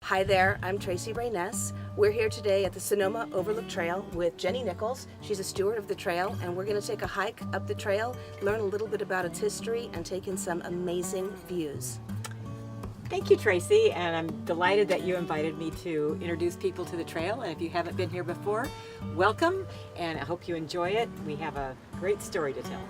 Hi there, I'm Tracy Reynes. We're here today at the Sonoma Overlook Trail with Jenny Nichols. She's a steward of the trail, and we're going to take a hike up the trail, learn a little bit about its history, and take in some amazing views. Thank you, Tracy, and I'm delighted that you invited me to introduce people to the trail. And if you haven't been here before, welcome, and I hope you enjoy it. We have a great story to tell.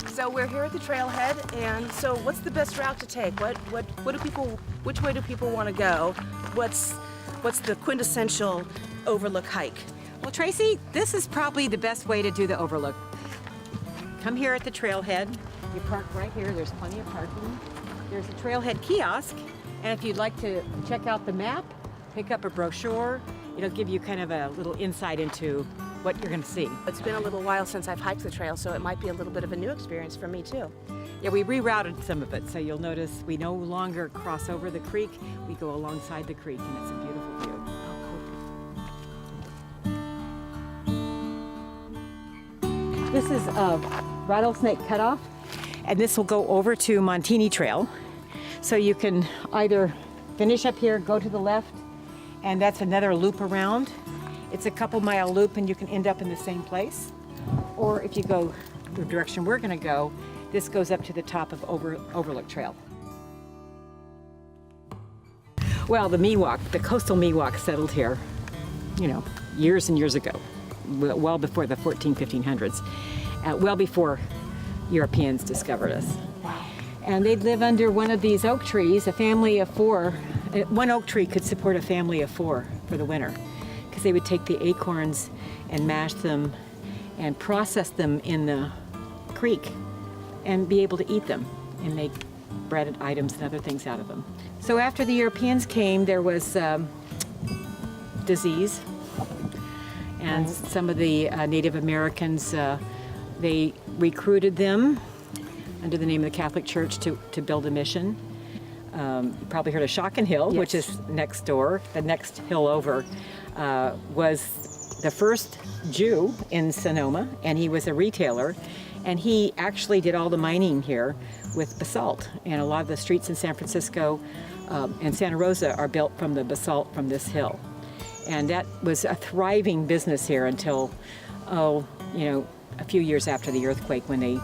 So we're here at the trailhead, and so what's the best route to take? Which way do people want to go? What's the quintessential Overlook hike? Well, Tracy, this is probably the best way to do the Overlook. Come here at the trailhead. You park right here. There's plenty of parking. There's a trailhead kiosk, and if you'd like to check out the map, pick up a brochure, it'll give you kind of a little insight into what you're going to see. It's been a little while since I've hiked the trail, so it might be a little bit of a new experience for me too. Yeah, we rerouted some of it, so you'll notice we no longer cross over the creek. We go alongside the creek, and it's a beautiful view. This is a rattlesnake cutoff, and this will go over to Montini Trail. So you can either finish up here, go to the left, and that's another loop around. It's a couple-mile loop, and you can end up in the same place. Or if you go the direction we're going to go, this goes up to the top of Overlook Trail. Well, the Miwok, the coastal Miwok settled here, years and years ago, well before the 1500s, well before Europeans discovered us. And they'd live under one of these oak trees, a family of four. One oak tree could support a family of four for the winter, because they would take the acorns and mash them and process them in the creek and be able to eat them and make breaded items and other things out of them. So after the Europeans came, there was disease, and some of the Native Americans, they recruited them under the name of the Catholic Church to build a mission. You probably heard of Shockin' Hill, Yes. which is next door. The next hill over was the first Jew in Sonoma, and he was a retailer, and he actually did all the mining here with basalt. And a lot of the streets in San Francisco and Santa Rosa are built from the basalt from this hill. And that was a thriving business here until, a few years after the earthquake, when they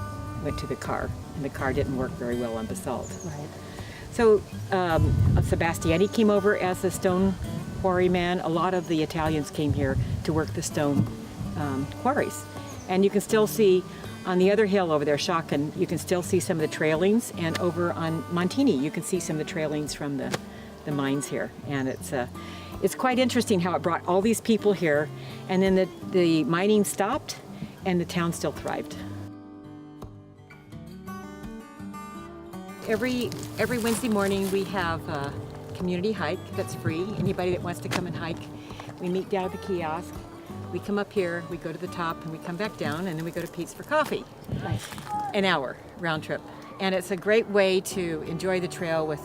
went to the car, and the car didn't work very well on basalt. Right. So Sebastiani came over as a stone quarry man. A lot of the Italians came here to work the stone quarries. And you can still see on the other hill over there, Shockin, you can still see some of the trailings, and over on Montini, you can see some of the trailings from the mines here. And it's quite interesting how it brought all these people here, and then the mining stopped, and the town still thrived. Every Wednesday morning we have a community hike that's free. Anybody that wants to come and hike, we meet down at the kiosk. We come up here, we go to the top, and we come back down, and then we go to Pete's for coffee. Nice. An hour round trip. And it's a great way to enjoy the trail with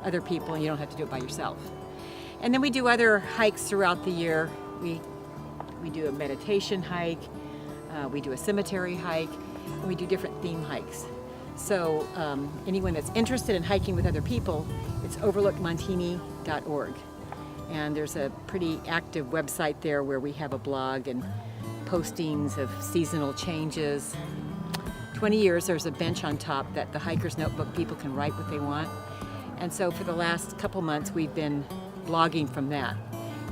other people, and you don't have to do it by yourself. And then we do other hikes throughout the year. We do a meditation hike, we do a cemetery hike, and we do different theme hikes. So anyone that's interested in hiking with other people, it's overlookmontini.org. And there's a pretty active website there where we have a blog and postings of seasonal changes. 20 years, there's a bench on top that the hiker's notebook, people can write what they want. And so for the last couple months, we've been blogging from that.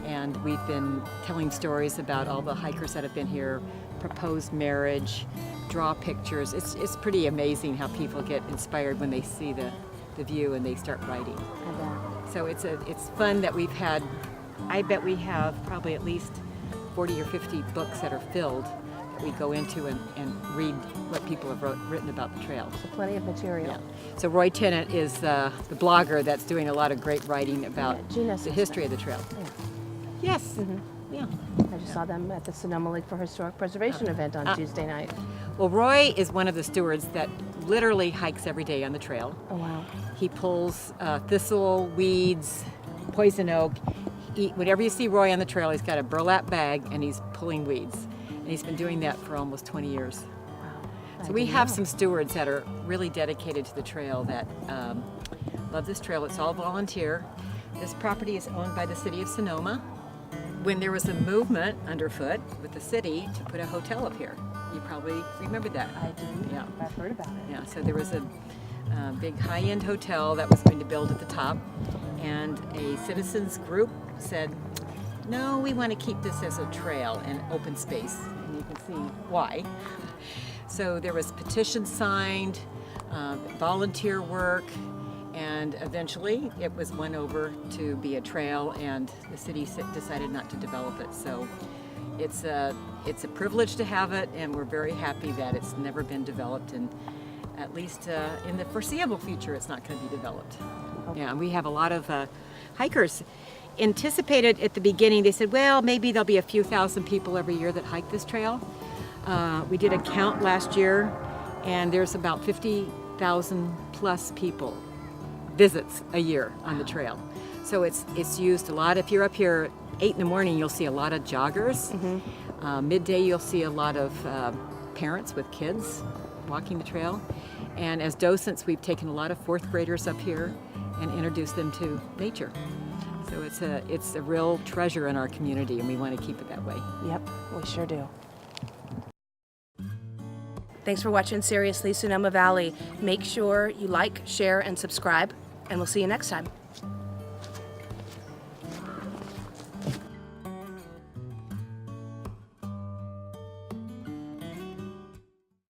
And we've been telling stories about all the hikers that have been here, proposed marriage, draw pictures. It's pretty amazing how people get inspired when they see the view and they start writing. So it's fun that we've had. I bet we have probably at least 40 or 50 books that are filled that we go into and read what people have written about the trail. So plenty of material. Yeah. So Roy Tennant is the blogger that's doing a lot of great writing about Gina the history of the trail. Yeah. Yes. Mm-hmm. Yeah. I just saw them at the Sonoma League for Historic Preservation event on Tuesday night. Well, Roy is one of the stewards that literally hikes every day on the trail. Oh, wow. He pulls thistle, weeds, poison oak. Whenever you see Roy on the trail, he's got a burlap bag and he's pulling weeds. And he's been doing that for almost 20 years. Wow. So we have some stewards that are really dedicated to the trail that love this trail. It's all volunteer. This property is owned by the city of Sonoma. When there was a movement underfoot with the city to put a hotel up here, you probably remember that. I do. Yeah. I've heard about it. Yeah, so there was a big high-end hotel that was going to build at the top, and a citizens group said, no, we want to keep this as a trail and open space, and you can see why. So there was petitions signed, volunteer work, and eventually it was won over to be a trail, and the city decided not to develop it. So it's a privilege to have it, and we're very happy that it's never been developed, and at least in the foreseeable future it's not going to be developed. Okay. Yeah, we have a lot of hikers. Anticipated at the beginning, they said, well, maybe there'll be a few thousand people every year that hike this trail. We did a count last year, and there's about 50,000 plus people visits a year on the trail. So it's used a lot. If you're up here at 8 in the morning, you'll see a lot of joggers. Mm-hmm. Midday, you'll see a lot of parents with kids walking the trail. And as docents, we've taken a lot of fourth graders up here and introduced them to nature. So it's a real treasure in our community, and we want to keep it that way. Yep, we sure do. Thanks for watching Seriously Sonoma Valley. Make sure you like, share, and subscribe, and we'll see you next time.